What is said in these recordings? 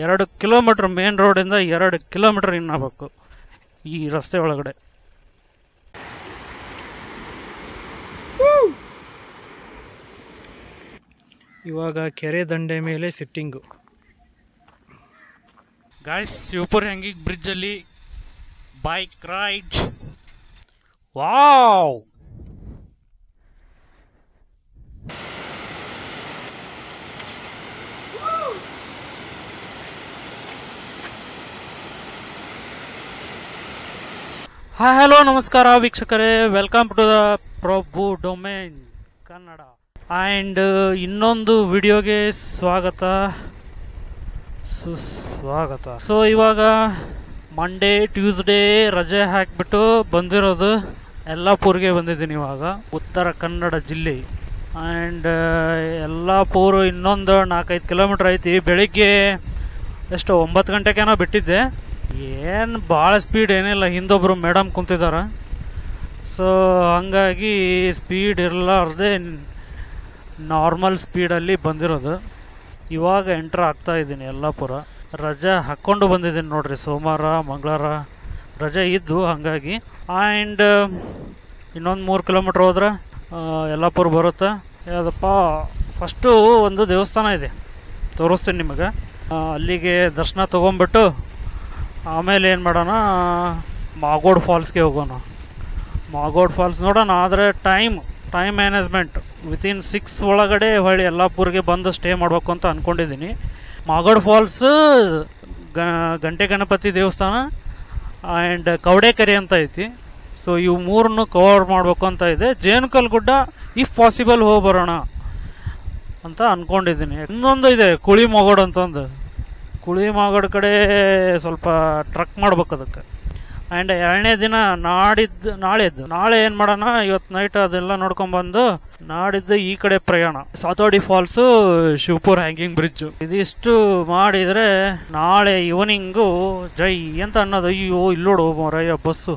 2 kilometre main ರೋಡಿಂದ 2 kilometre ಇನ್ ಆಗಬೇಕು ಈ ರಸ್ತೆ ಒಳಗಡೆ. ಇವಾಗ ಕೆರೆ ದಂಡೆ ಮೇಲೆ ಸಿಟ್ಟಿಂಗು. ಗಾಯ್ಸ್, ಶಿವಪುರ ಹ್ಯಾಂಗಿಂಗ್ ಬ್ರಿಡ್ಜಲ್ಲಿ bike ride. Wow! Hi, hello, ನಮಸ್ಕಾರ ವೀಕ್ಷಕರೇ. Welcome to the Prabhu domain Kannada. And ಇನ್ನೊಂದು ವಿಡಿಯೋಗೆ ಸುಸ್ವಾಗತ. ಸೊ ಇವಾಗ ಮಂಡೇ ಟ್ಯೂಸ್ಡೇ ರಜೆ ಹಾಕಿಬಿಟ್ಟು ಬಂದಿರೋದು ಯಲ್ಲಾಪುರ್ಗೆ ಬಂದಿದ್ದೀನಿ. ಇವಾಗ ಉತ್ತರ ಕನ್ನಡ ಜಿಲ್ಲೆ. ಆ್ಯಂಡ್ ಯಲ್ಲಾಪುರ ಇನ್ನೊಂದು 4-5 ಕಿಲೋಮೀಟ್ರ್ ಐತಿ. ಬೆಳಿಗ್ಗೆ ಎಷ್ಟು 9 ಗಂಟೆಗೇನೋ ಬಿಟ್ಟಿದ್ದೆ. ಏನು ಭಾಳ ಸ್ಪೀಡ್ ಏನಿಲ್ಲ, ಹಿಂದೊಬ್ಬರು ಮೇಡಮ್ ಕುಂತಿದ್ದಾರೆ. ಸೊ ಹಂಗಾಗಿ ಸ್ಪೀಡ್ ಇರಲಾರ್ದೆ ನಾರ್ಮಲ್ ಸ್ಪೀಡಲ್ಲಿ ಬಂದಿರೋದು. ಇವಾಗ ಎಂಟ್ರ್ ಆಗ್ತಾ ಇದ್ದೀನಿ ಯಲ್ಲಾಪುರ. ರಜೆ ಹಾಕ್ಕೊಂಡು ಬಂದಿದ್ದೀನಿ ನೋಡ್ರಿ. ಸೋಮವಾರ ಮಂಗಳವಾರ ರಜೆ ಇದ್ದು ಹಾಗಾಗಿ. ಆ್ಯಂಡ್ ಇನ್ನೊಂದು 3 ಕಿಲೋಮೀಟ್ರ್ ಹೋದ್ರೆ ಯಲ್ಲಾಪುರ ಬರುತ್ತೆ. ಯಾವುದಪ್ಪ, ಫಸ್ಟು ಒಂದು ದೇವಸ್ಥಾನ ಇದೆ, ತೋರಿಸ್ತೀನಿ ನಿಮಗೆ. ಅಲ್ಲಿಗೆ ದರ್ಶನ ತೊಗೊಂಬಿಟ್ಟು ಆಮೇಲೆ ಏನು ಮಾಡೋಣ, ಮಾಗೋಡ್ ಫಾಲ್ಸ್ಗೆ ಹೋಗೋಣ. ಮಾಗೋಡ್ ಫಾಲ್ಸ್ ನೋಡೋಣ. ಆದರೆ ಟೈಮ್ ಮ್ಯಾನೇಜ್ಮೆಂಟ್ ವಿತಿನ್ 6 ಒಳಗಡೆ ಹೊಳ್ಳಿ ಯಲ್ಲಾಪುರ್ಗೆ ಬಂದು ಸ್ಟೇ ಮಾಡಬೇಕು ಅಂತ ಅಂದ್ಕೊಂಡಿದ್ದೀನಿ. ಮಾಗೋಡ್ ಫಾಲ್ಸ್, ಗಂಟೆ ಗಣಪತಿ ದೇವಸ್ಥಾನ ಆ್ಯಂಡ್ ಕವಡೆಕೆರೆ ಅಂತ ಐತಿ. ಸೊ ಇವು 3 ಕವರ್ ಮಾಡಬೇಕು ಅಂತ ಇದೆ. ಜೇನುಕಲ್ ಗುಡ್ಡ ಇಫ್ ಪಾಸಿಬಲ್ ಹೋಗಿ ಬರೋಣ ಅಂತ ಅಂದ್ಕೊಂಡಿದ್ದೀನಿ. ಇನ್ನೊಂದು ಇದೆ ಕುಳಿ ಮಾಗೋಡ್ ಅಂತಂದು. ಕುಳಿ ಮಾಗೋಡ್ ಕಡೆ ಸ್ವಲ್ಪ ಟ್ರಕ್ ಮಾಡ್ಬೇಕು ಅದಕ್ಕೆ. ಆ್ಯಂಡ್ 2ನೇ ದಿನ ನಾಳೆ ಏನು ಮಾಡೋಣ, ಇವತ್ತು ನೈಟ್ ಅದೆಲ್ಲ ನೋಡ್ಕೊಂಬಂದು ನಾಡಿದ್ದು ಈ ಕಡೆ ಪ್ರಯಾಣ. Sathodi falls, Shivapura hanging bridge, ಇದಿಷ್ಟು ಮಾಡಿದರೆ ನಾಳೆ ಈವ್ನಿಂಗು ಜೈ ಅಂತ ಅನ್ನೋದು. ಅಯ್ಯೋ ಇಲ್ಲೋಡು ಮರಯ್ಯ ಬಸ್ಸು.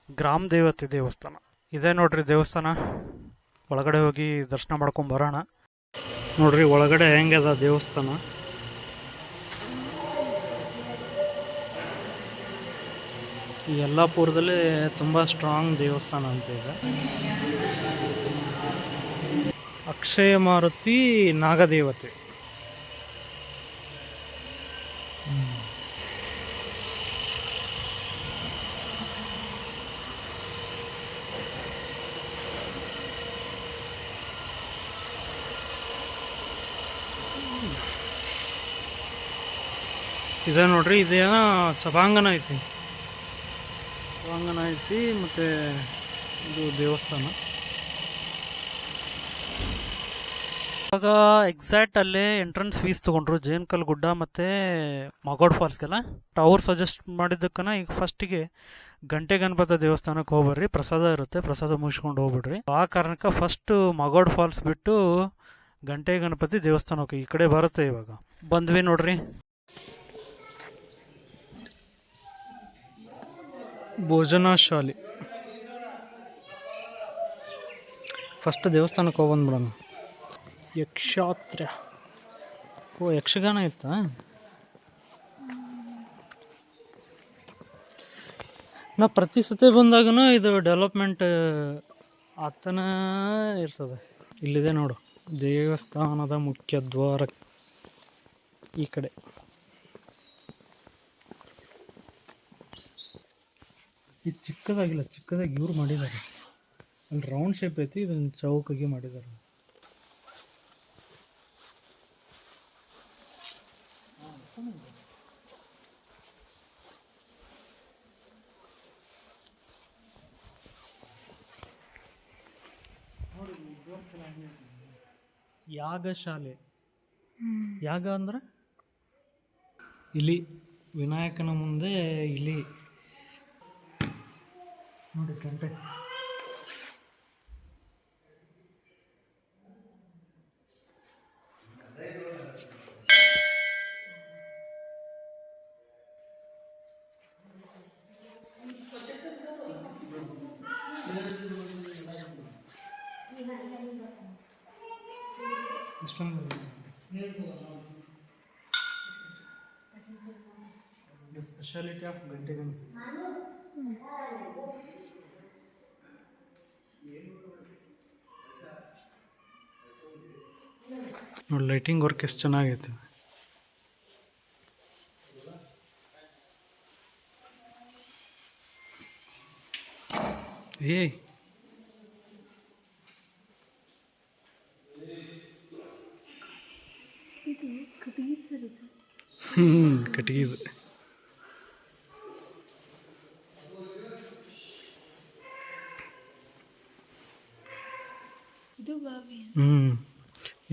ಗ್ರಾಮ ದೇವತೆ ದೇವಸ್ಥಾನ ಇದೆ ನೋಡ್ರಿ. ದೇವಸ್ಥಾನ ಒಳಗಡೆ ಹೋಗಿ ದರ್ಶನ ಮಾಡ್ಕೊಂಡು ಬರೋಣ. ನೋಡ್ರಿ ಒಳಗಡೆ ಹೆಂಗದ ದೇವಸ್ಥಾನ. ಈ ಯಲ್ಲಾಪುರದಲ್ಲಿ ತುಂಬ ಸ್ಟ್ರಾಂಗ್ ದೇವಸ್ಥಾನ ಅಂತ ಇದೆ. ಅಕ್ಷಯ ಮಾರುತಿ ನಾಗದೇವತೆ. ಇದೆ ನೋಡ್ರಿ, ಇದೇನೋ ಸಭಾಂಗಣ ಐತಿ ಮತ್ತು ಇದು ದೇವಸ್ಥಾನ. ಇವಾಗ ಎಕ್ಸಾಕ್ಟ್ ಅಲ್ಲೇ ಎಂಟ್ರೆನ್ಸ್ ಫೀಸ್ ತೊಗೊಂಡ್ರು ಜೇನುಕಲ್ ಗುಡ್ಡ ಮತ್ತು ಮಾಗೋಡ್ ಫಾಲ್ಸ್ಗೆಲ್ಲ. ಅವ್ರು ಸಜೆಸ್ಟ್ ಮಾಡಿದ್ದಕ್ಕನ ಈಗ ಫಸ್ಟಿಗೆ ಗಂಟೆ ಗಣಪತಿ ದೇವಸ್ಥಾನಕ್ಕೆ ಹೋಗ್ಬರ್ರಿ, ಪ್ರಸಾದ ಇರುತ್ತೆ, ಪ್ರಸಾದ ಮುಗಿಸ್ಕೊಂಡು ಹೋಗ್ಬಿಡ್ರಿ. ಆ ಕಾರಣಕ್ಕೆ ಫಸ್ಟ್ ಮಾಗೋಡ್ ಫಾಲ್ಸ್ ಬಿಟ್ಟು ಗಂಟೆ ಗಣಪತಿ ದೇವಸ್ಥಾನಕ್ಕೆ ಈ ಕಡೆ ಬರುತ್ತೆ. ಇವಾಗ ಬಂದ್ವಿ ನೋಡ್ರಿ. ಭೋಜನ ಶಾಲೆ. ಫಸ್ಟ್ ದೇವಸ್ಥಾನಕ್ಕೆ ಹೋಗ್ಬಂದ್ಬಿಡೋಣ. ಯಕ್ಷಾತ್ರ. ಓ, ಯಕ್ಷಗಾನ ಇತ್ತಾ? ನಾ ಪ್ರತಿ ಸತಿ ಬಂದಾಗೂ ಇದು ಡೆವಲಪ್ಮೆಂಟ್ ಆಗ್ತಾನೆ ಇರ್ತದೆ. ಇಲ್ಲಿದೆ ನೋಡು ದೇವಸ್ಥಾನದ ಮುಖ್ಯ ದ್ವಾರ ಈ ಕಡೆ. ಇದು ಚಿಕ್ಕದಾಗಿ ಇವ್ರು ಮಾಡಿದ್ದಾರೆ. ಅಲ್ಲಿ ರೌಂಡ್ ಶೇಪ್ ಐತಿ, ಇದನ್ನು ಚೌಕಾಗಿ ಮಾಡಿದ್ದಾರೆ. ಯಾಗಶಾಲೆ. ಯಾಗ ಅಂದ್ರೆ ಇಲಿ, ವಿನಾಯಕನ ಮುಂದೆ ಇಲಿ ನೋಡಿ ಗಂಟೆ. ಸ್ಪೆಷಾಲಿಟಿ ಆಫ್ ಗಂಟೆಗಣಿ. ನೋಡಿ ಲೈಟಿಂಗ್ ವರ್ಕ್ ಎಷ್ಟು ಚೆನ್ನಾಗೈತೆ. ಏಯ್ ಕಟ್ಟಿಗೆ ಇದು.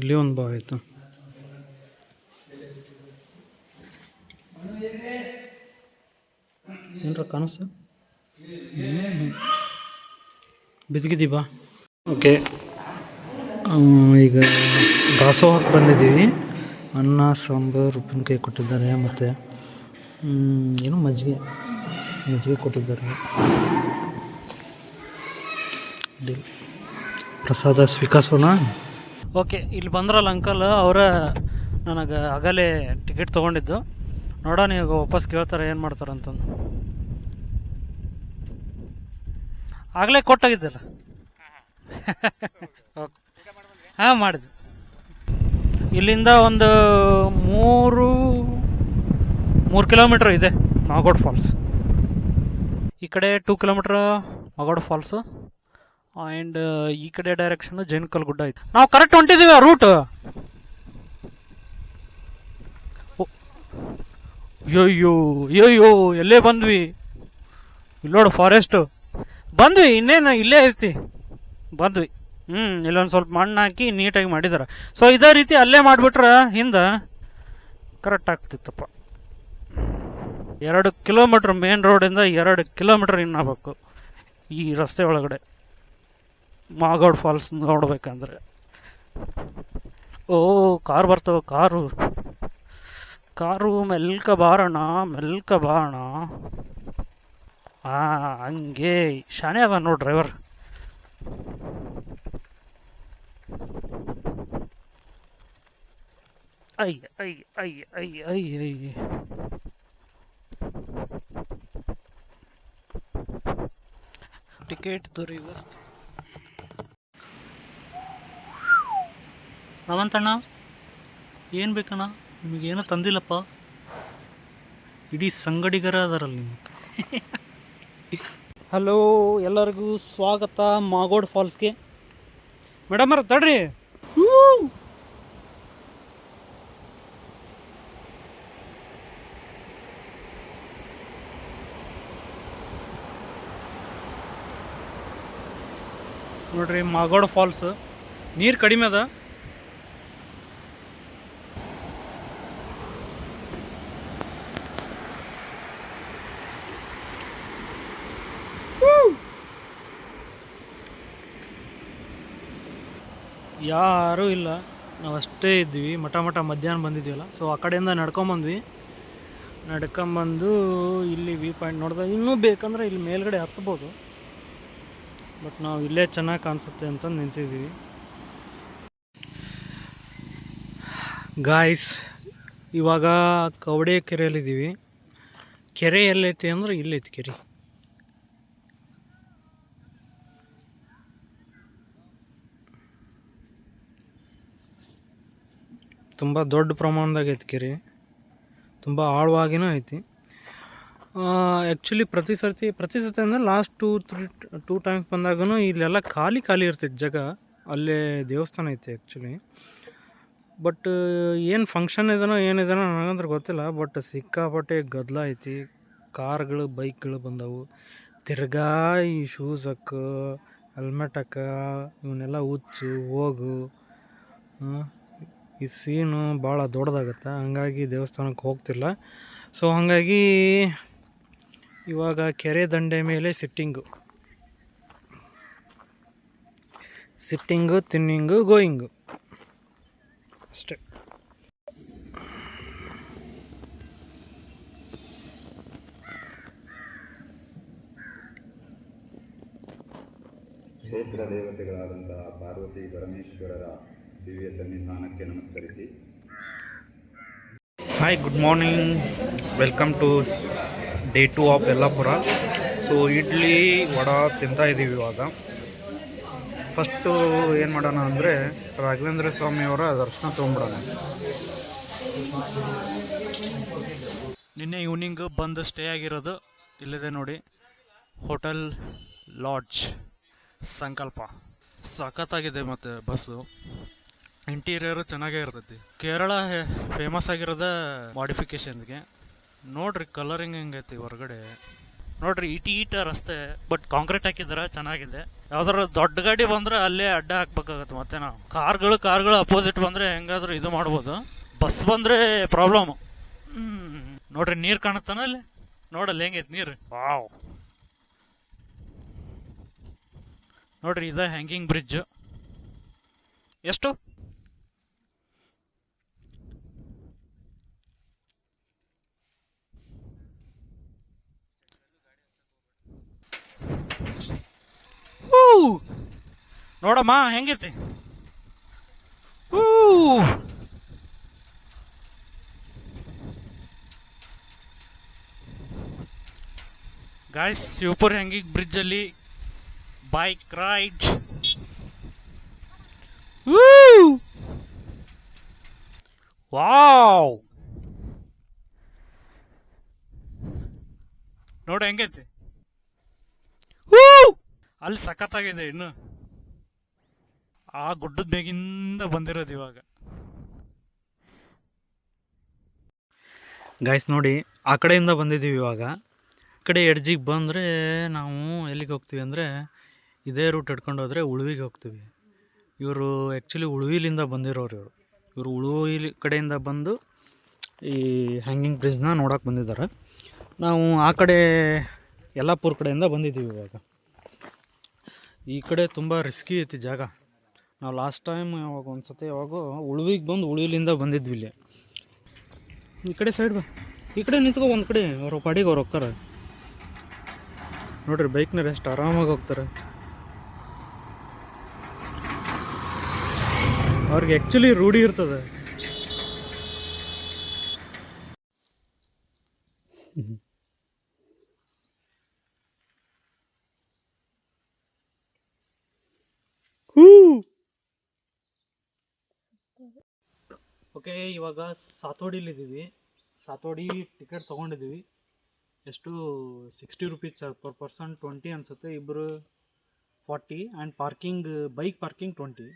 ಇಲ್ಲಿ ಒಂದು ಬಾವಿ ಆಯ್ತು. ಏನರ ಕಾಣಿಸ್ತ ಬಿದ್ದಿದ್ದೀವಿ ಬಾ. ಓಕೆ, ಈಗ ದಾಸೋಹಕ್ಕೆ ಬಂದಿದ್ದೀವಿ. ಅನ್ನ ಸಾಂಬಾರು ಉಪ್ಪಿನಕಾಯಿ ಕೊಟ್ಟಿದ್ದಾರೆ, ಮತ್ತು ಏನು ಮಜ್ಜಿಗೆ ಕೊಟ್ಟಿದ್ದಾರೆ. ಪ್ರಸಾದ ಸ್ವೀಕರಿಸೋಣ. ಓಕೆ, ಇಲ್ಲಿ ಬಂದ್ರಲ್ಲ ಅಂಕಲ್, ಅವರ ನನಗೆ ಆಗಲೇ ಟಿಕೆಟ್ ತೊಗೊಂಡಿದ್ದು. ನೋಡೋಣ ಈಗ ವಾಪಸ್ ಕೇಳ್ತಾರೆ ಏನು ಮಾಡ್ತಾರೆ ಅಂತಂದು. ಆಗಲೇ ಕೊಟ್ಟಾಗಿದ್ದಲ್ಲ. ಓಕೆ, ಹಾಂ ಮಾಡಿದ್ವಿ. ಇಲ್ಲಿಂದ ಒಂದು 3 ಕಿಲೋಮೀಟ್ರ್ ಇದೆ ಮಾಗೋಡ್ ಫಾಲ್ಸ್. ಈ ಕಡೆ 2 ಕಿಲೋಮೀಟ್ರ್ ಮಾಗೋಡ್ ಫಾಲ್ಸು, ಆ್ಯಂಡ್ ಈ ಕಡೆ ಡೈರೆಕ್ಷನ್ ಜೈನಕಲ್ ಗುಡ್ಡ ಐತೆ. ನಾವು ಕರೆಕ್ಟ್ ಹೊಂಟಿದ್ದೀವಿ ಆ ರೂಟ್. ಅಯ್ಯೋ ಎಲ್ಲೇ ಬಂದ್ವಿ. ಇಲ್ಲೋಡು ಫಾರೆಸ್ಟು ಬಂದ್ವಿ, ಇನ್ನೇನು ಇಲ್ಲೇ ಐತಿ. ಬಂದ್ವಿ. ಇಲ್ಲೊಂದು ಸ್ವಲ್ಪ ಮಣ್ಣು ಹಾಕಿ ನೀಟಾಗಿ ಮಾಡಿದಾರೆ. ಸೊ ಇದೇ ರೀತಿ ಅಲ್ಲೇ ಮಾಡಿಬಿಟ್ರೆ ಹಿಂದೆ ಕರೆಕ್ಟ್ ಆಗ್ತಿತ್ತಪ್ಪ. 2 ಕಿಲೋಮೀಟ್ರ್ ಮೇನ್ ರೋಡಿಂದ 2 ಕಿಲೋಮೀಟ್ರ್ ಇನ್ನಾಗಬೇಕು ಈ ರಸ್ತೆ ಒಳಗಡೆ ಮಾಗೋಡ್ ಫಾಲ್ಸ್ ನೋಡ್ಬೇಕಂದ್ರೆ. ಓ ಕಾರ್ ಬರ್ತವೆ, ಕಾರು ಮೆಲ್ಕ ಬಾರೋಣ. ಹಂಗೆ ಶಾಣೆ ಅದ ನೋಡಿ ಡ್ರೈವರ್. ಅಯ್ಯ ಟಿಕೆಟ್ ದೊರೆಯುವಸ್ತು. ರವಂತಣ್ಣ ಏನು ಬೇಕಣ್ಣ? ನಿಮಗೇನು ತಂದಿಲ್ಲಪ್ಪ. ಇಡೀ ಸಂಗಡಿಗರ ಅದರಲ್ಲಿ ನಿಮ್ಮ. ಹಲೋ, ಎಲ್ಲರಿಗೂ ಸ್ವಾಗತ ಮಾಗೋಡ್ ಫಾಲ್ಸ್ಗೆ. ಮೇಡಮ್ ಅವ್ರ ತಡ್ರಿ. ನೋಡ್ರಿ ಮಾಗೋಡ್ ಫಾಲ್ಸ್. ನೀರು ಕಡಿಮೆ ಅದ. ಯಾರೂ ಇಲ್ಲ, ನಾವು ಅಷ್ಟೇ ಇದ್ವಿ. ಮಠ ಮಧ್ಯಾಹ್ನ ಬಂದಿದ್ದೀವಲ್ಲ, ಸೊ ಆ ಕಡೆಯಿಂದ ನಡ್ಕೊಂಬಂದು ಇಲ್ಲಿ ವ್ಯೂ ಪಾಯಿಂಟ್ ನೋಡಿದಾಗ ಇನ್ನೂ ಬೇಕಂದ್ರೆ ಇಲ್ಲಿ ಮೇಲ್ಗಡೆ ಹತ್ಬೋದು. ಬಟ್ ನಾವು ಇಲ್ಲೇ ಚೆನ್ನಾಗಿ ಕಾಣಿಸುತ್ತೆ ಅಂತ ನಿಂತಿದ್ದೀವಿ. ಗಾಯ್ಸ್, ಇವಾಗ ಕವಡೆ ಕೆರೆಯಲ್ಲಿದ್ದೀವಿ. ಕೆರೆ ಎಲ್ಲೈತಿ ಅಂದ್ರೆ ಇಲ್ಲೈತಿ ಕೆರೆ. ತುಂಬ ದೊಡ್ಡ ಪ್ರಮಾಣದಾಗ ಐತಿ ಕೆರೆ, ತುಂಬ ಆಳವಾಗಿನೂ ಐತಿ. ಆ್ಯಕ್ಚುಲಿ ಪ್ರತಿ ಸರ್ತಿ ಅಂದರೆ ಲಾಸ್ಟ್ 2 ಟೈಮ್ಸ್ ಬಂದಾಗೂ ಇಲ್ಲೆಲ್ಲ ಖಾಲಿ ಇರ್ತೈತಿ ಜಾಗ. ಅಲ್ಲೇ ದೇವಸ್ಥಾನ ಐತಿ ಆ್ಯಕ್ಚುಲಿ. ಬಟ್ ಏನು ಫಂಕ್ಷನ್ ಇದನೋ ಏನಿದನೋ ನನಗಂದ್ರೆ ಗೊತ್ತಿಲ್ಲ. ಬಟ್ ಸಿಕ್ಕಾಪಟ್ಟೆ ಗದ್ದಲ ಐತಿ. ಕಾರ್ಗಳು ಬೈಕ್ಗಳು ಬಂದವು. ತಿರ್ಗಾ ಈ ಶೂಸ್ ಹಾಕ, ಹೆಲ್ಮೆಟ್ ಹಾಕ, ಇವನ್ನೆಲ್ಲ ಹುಚ್ಚು ಹೋಗು. ಈ ಸೀನು ಭಾಳ ದೊಡ್ಡದಾಗತ್ತೆ. ಹಂಗಾಗಿ ದೇವಸ್ಥಾನಕ್ಕೆ ಹೋಗ್ತಿಲ್ಲ. ಸೊ ಹಾಗಾಗಿ ಇವಾಗ ಕೆರೆ ದಂಡೆ ಮೇಲೆ ಸಿಟ್ಟಿಂಗು, ತಿನ್ನಿಂಗು, ಗೋಯಿಂಗು ಅಷ್ಟೇ. ಕ್ಷೇತ್ರ ದೇವತೆಗಳಾದಂತಹ ಪಾರ್ವತಿ ಪರಮೇಶ್ವರರ ದಿವ್ಯ ಸನ್ನಿಧಾನಕ್ಕೆ ನಮಸ್ಕರಿಸಿ. Hi, good morning. Welcome to day 2 of Yellapur. So idli vada ತಿಂತಾ ಇದ್ದೀವಿ ಇವಾಗ. ಫಸ್ಟು ಏನು ಮಾಡೋಣ ಅಂದರೆ ರಾಘವೇಂದ್ರ ಸ್ವಾಮಿಯವರ ದರ್ಶನ ತೊಗೊಂಬಿಡೋಣ. ನಿನ್ನೆ ಈವ್ನಿಂಗ್ ಬಂದು ಸ್ಟೇ ಆಗಿರೋದು ಇಲ್ಲಿದೆ ನೋಡಿ, ಹೋಟೆಲ್ ಲಾಡ್ಜ್ ಸಂಕಲ್ಪ. ಸಖತ್ತಾಗಿದೆ ಮತ್ತು ಬಸ್ಸು ಇಂಟೀರಿಯರು ಚೆನ್ನಾಗೇ ಇರ್ತೈತಿ. ಕೇರಳ ಫೇಮಸ್ ಆಗಿರೋದ ಮಾಡಿಫಿಕೇಶನ್ಗೆ. ನೋಡ್ರಿ ಕಲರಿಂಗ್ ಹೆಂಗೈತಿ ಹೊರಗಡೆ. ನೋಡ್ರಿ ಈಟ ರಸ್ತೆ, ಬಟ್ ಕಾಂಕ್ರೀಟ್ ಹಾಕಿದಾರೆ, ಚೆನ್ನಾಗಿದೆ. ಯಾವ್ದಾರ ದೊಡ್ಡ ಗಾಡಿ ಬಂದ್ರೆ ಅಲ್ಲೇ ಅಡ್ಡ ಹಾಕ್ಬೇಕಾಗತ್ತೆ. ಮತ್ತೆ ನಾವು ಕಾರ್ಗಳು ಅಪೋಸಿಟ್ ಬಂದ್ರೆ ಹೆಂಗಾದ್ರೂ ಇದು ಮಾಡ್ಬೋದು. ಬಸ್ ಬಂದ್ರೆ ಪ್ರಾಬ್ಲಮ್. ನೋಡ್ರಿ ನೀರ್ ಕಾಣುತ್ತಾನ ಅಲ್ಲಿ, ನೋಡಲ್ಲ ಹೆಂಗೈತಿ ನೀರು. ವಾವ್, ನೋಡ್ರಿ ಇದ ಹ್ಯಾಂಗಿಂಗ್ ಬ್ರಿಡ್ಜ್. ಎಷ್ಟು ನೋಡಮ್ಮ ಹೆಂಗೈತಿ. ಗಾಯ್ಸ್, ಶಿವಪುರ್ ಹ್ಯಾಂಗಿಂಗ್ ಬ್ರಿಡ್ಜ್ ಅಲ್ಲಿ ಬೈಕ್ ರೈಡ್. ವಾವ್, ನೋಡ ಹೆಂಗೈತಿ. ಅಲ್ಲಿ ಸಖತ್ತಾಗಿದೆ. ಇನ್ನು ಆ ಗುಡ್ಡದ ಮೇಗಿಂದ ಬಂದಿರೋದು ಇವಾಗ. ಗಾಯ್ಸ್ ನೋಡಿ, ಆ ಕಡೆಯಿಂದ ಬಂದಿದ್ದೀವಿ ಇವಾಗ. ಈ ಕಡೆ ಎಡ್ಜಿಗೆ ಬಂದರೆ ನಾವು ಎಲ್ಲಿಗೆ ಹೋಗ್ತೀವಿ ಅಂದರೆ ಇದೇ ರೂಟ್ ಹಿಡ್ಕೊಂಡು ಹೋದರೆ ಉಳುವಿಗೆ ಹೋಗ್ತೀವಿ. ಇವರು ಆ್ಯಕ್ಚುಲಿ ಉಳುವಿಲಿಂದ ಬಂದಿರೋರು. ಇವರು ಉಳುವಿ ಕಡೆಯಿಂದ ಬಂದು ಈ ಹ್ಯಾಂಗಿಂಗ್ ಬ್ರಿಡ್ಜ್ನ ನೋಡೋಕೆ ಬಂದಿದ್ದಾರೆ. ನಾವು ಆ ಕಡೆ ಯಲ್ಲಾಪುರ ಕಡೆಯಿಂದ ಬಂದಿದ್ದೀವಿ ಇವಾಗ. ಈ ಕಡೆ ತುಂಬ ರಿಸ್ಕಿ ಐತಿ ಜಾಗ. ನಾವು ಲಾಸ್ಟ್ ಟೈಮ್ ಯಾವಾಗ ಒಂದು ಸತಿ ಯಾವಾಗೋ ಉಳುವಿಗೆ ಬಂದು ಉಳುವಿಲಿಂದ ಬಂದಿದ್ವಿ ಇಲ್ಲಿ. ಈ ಕಡೆ ಸೈಡ್ ಈ ಕಡೆ ನಿಂತ್ಕೊ, ಒಂದು ಕಡೆ ಅವ್ರ ಪಾಡಿಗೆ ಅವ್ರು ಹೋಗ್ತಾರೆ. ನೋಡ್ರಿ ಬೈಕ್ನಲ್ಲಿ ಎಷ್ಟು ಆರಾಮಾಗಿ ಹೋಗ್ತಾರೆ. ಅವ್ರಿಗೆ ಆ್ಯಕ್ಚುಲಿ ರೂಢಿ ಇರ್ತದೆ. ಓಕೆ, ಇವಾಗ ಸಾತೋಡಿಲಿದ್ದೀವಿ. ಸಾತೋಡಿ ಟಿಕೆಟ್ ತೊಗೊಂಡಿದ್ದೀವಿ. ಎಷ್ಟು 60 ರುಪೀಸ್ ಪರ್ ಪರ್ಸನ್. 20 ಅನಿಸುತ್ತೆ, ಇಬ್ಬರು 40. And parking, bike parking 20.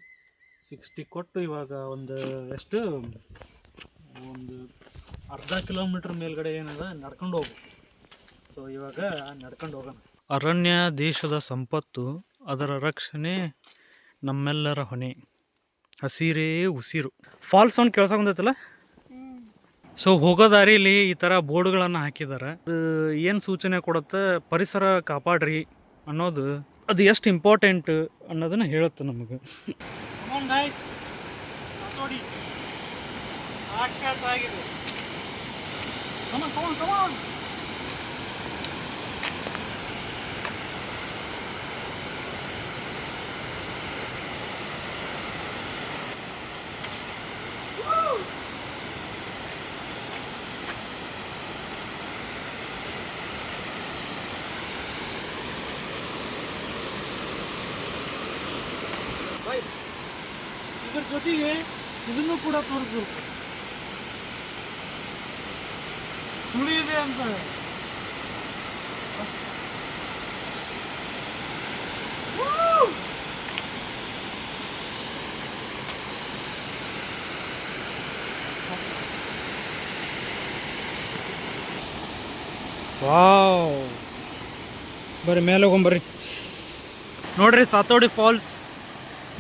60 ಕೊಟ್ಟು ಇವಾಗ ಒಂದು ಅರ್ಧ ಕಿಲೋಮೀಟ್ರ್ ಮೇಲ್ಗಡೆ ಏನದ ನಡ್ಕೊಂಡು ಹೋಗು. ಸೊ ಇವಾಗ ನಡ್ಕೊಂಡು ಹೋಗೋಣ. ಅರಣ್ಯ ದೇಶದ ಸಂಪತ್ತು, ಅದರ ರಕ್ಷಣೆ ನಮ್ಮೆಲ್ಲರ ಹೊಣೆ. ಹಸಿರೇ ಉಸಿರು. Falls sound ಕೇಳ್ಸಕೊಂಡೈತಲ್ಲ. ಸೊ ಹೋಗೋ ದಾರಿಲಿ ಈ ಥರ ಬೋರ್ಡ್ಗಳನ್ನು ಹಾಕಿದ್ದಾರೆ. ಅದು ಏನು ಸೂಚನೆ ಕೊಡುತ್ತೆ, ಪರಿಸರ ಕಾಪಾಡ್ರಿ ಅನ್ನೋದು, ಅದು ಎಷ್ಟು ಇಂಪಾರ್ಟೆಂಟ್ ಅನ್ನೋದನ್ನು ಹೇಳುತ್ತೆ ನಮಗೆ. ಇದ್ರ ಜೊತೆಗೆ ಇದನ್ನು ಕೂಡ ತೋರಿಸು, ಸುಳಿ ಇದೆ ಅಂತ. ವಾವ್, ಬರ್ರಿ ಮೇಲೆ ಹೋಗೊಂಬರ್ರಿ. ನೋಡ್ರಿ ಸಾತೋಡಿ ಫಾಲ್ಸ್.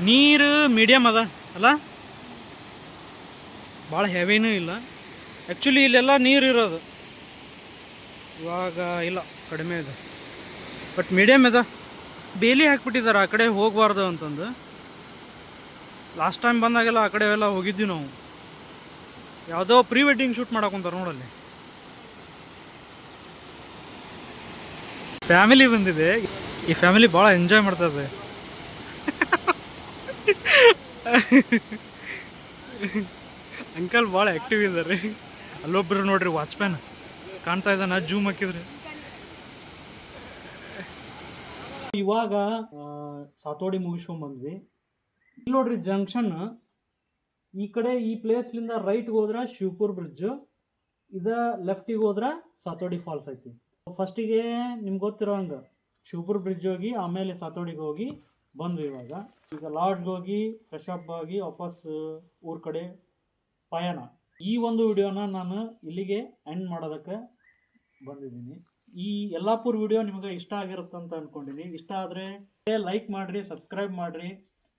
ನೀರು ಮೀಡಿಯಮ್ ಅದ ಅಲ್ಲ, ಭಾಳ ಹೆವಿನೂ ಇಲ್ಲ. ಆ್ಯಕ್ಚುಲಿ ಇಲ್ಲೆಲ್ಲ ನೀರು ಇರೋದು ಇವಾಗ ಇಲ್ಲ, ಕಡಿಮೆ ಇದೆ, ಬಟ್ ಮೀಡಿಯಮ್ ಇದೆ. ಬೇಲಿ ಹಾಕ್ಬಿಟ್ಟಿದ್ದಾರೆ ಆ ಕಡೆ ಹೋಗಬಾರ್ದು ಅಂತಂದು. ಲಾಸ್ಟ್ ಟೈಮ್ ಬಂದಾಗೆಲ್ಲ ಆ ಕಡೆ ಎಲ್ಲ ಹೋಗಿದ್ವಿ ನಾವು. ಯಾವುದೋ ಪ್ರೀ ವೆಡ್ಡಿಂಗ್ ಶೂಟ್ ಮಾಡಕೊಂತಾರೆ ನೋಡಲ್ಲಿ. ಫ್ಯಾಮಿಲಿ ಬಂದಿದೆ. ಈ ಫ್ಯಾಮಿಲಿ ಭಾಳ ಎಂಜಾಯ್ ಮಾಡ್ತದೆ. ಅಂಕಲ್ ಭಾಳ ಆ್ಯಕ್ಟಿವ್ ಇದ್ದಾರೆ. ಅಲ್ಲೊಬ್ರು ನೋಡ್ರಿ ವಾಚ್ಮ್ಯಾನ್ ಕಾಣ್ತಾ ಇದ್ದಾನ, ಜೂಮ್ ಹಾಕಿದ್ರಿ. ಇವಾಗ ಸಾತೋಡಿ ಮುಗಿಸ್ಕೊಂಬಂದ್ವಿ. ಇಲ್ಲಿ ನೋಡ್ರಿ ಜಂಕ್ಷನ್, ಈ ಕಡೆ ಈ ಪ್ಲೇಸ್ಲಿಂದ ರೈಟ್ಗೆ ಹೋದ್ರೆ ಶಿವಪುರ್ ಬ್ರಿಡ್ಜು, ಇದ ಲೆಫ್ಟಿಗೆ ಹೋದ್ರೆ ಸಾತೋಡಿ ಫಾಲ್ಸ್ ಐತಿ. ಫಸ್ಟಿಗೆ ನಿಮ್ಗೆ ಗೊತ್ತಿರೋ ಹಂಗೆ ಶಿವಪುರ್ ಬ್ರಿಡ್ಜ್ ಹೋಗಿ ಆಮೇಲೆ ಸಾತೋಡಿಗೆ ಹೋಗಿ ಬಂದ್ವಿ. ಈಗ ಲಾಡ್ಜ್ಗೆ ಹೋಗಿ ಫ್ರೆಶ್ ಅಪ್ ಆಗಿ ವಾಪಸ್ ಊರ ಕಡೆ ಪಯಣ. ಈ ಒಂದು ವಿಡಿಯೋನ ನಾನು ಇಲ್ಲಿಗೆ ಎಂಡ್ ಮಾಡೋದಕ್ಕೆ ಬಂದಿದ್ದೀನಿ. ಈ ಯಲ್ಲಾಪುರ ವಿಡಿಯೋ ನಿಮಗೆ ಇಷ್ಟ ಆಗಿರುತ್ತಂತ ಅಂದ್ಕೊಂಡಿನಿ. ಇಷ್ಟ ಆದರೆ ಲೈಕ್ ಮಾಡಿರಿ, ಸಬ್ಸ್ಕ್ರೈಬ್ ಮಾಡಿರಿ,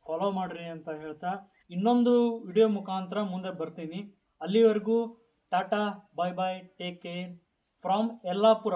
ಫಾಲೋ ಮಾಡಿರಿ ಅಂತ ಹೇಳ್ತಾ ಇನ್ನೊಂದು ವಿಡಿಯೋ ಮುಖಾಂತರ ಮುಂದೆ ಬರ್ತೀನಿ. ಅಲ್ಲಿವರೆಗೂ ಟಾಟಾ, ಬಾಯ್ ಬಾಯ್, ಟೇಕ್ ಕೇರ್ ಫ್ರಾಮ್ ಯಲ್ಲಾಪುರ.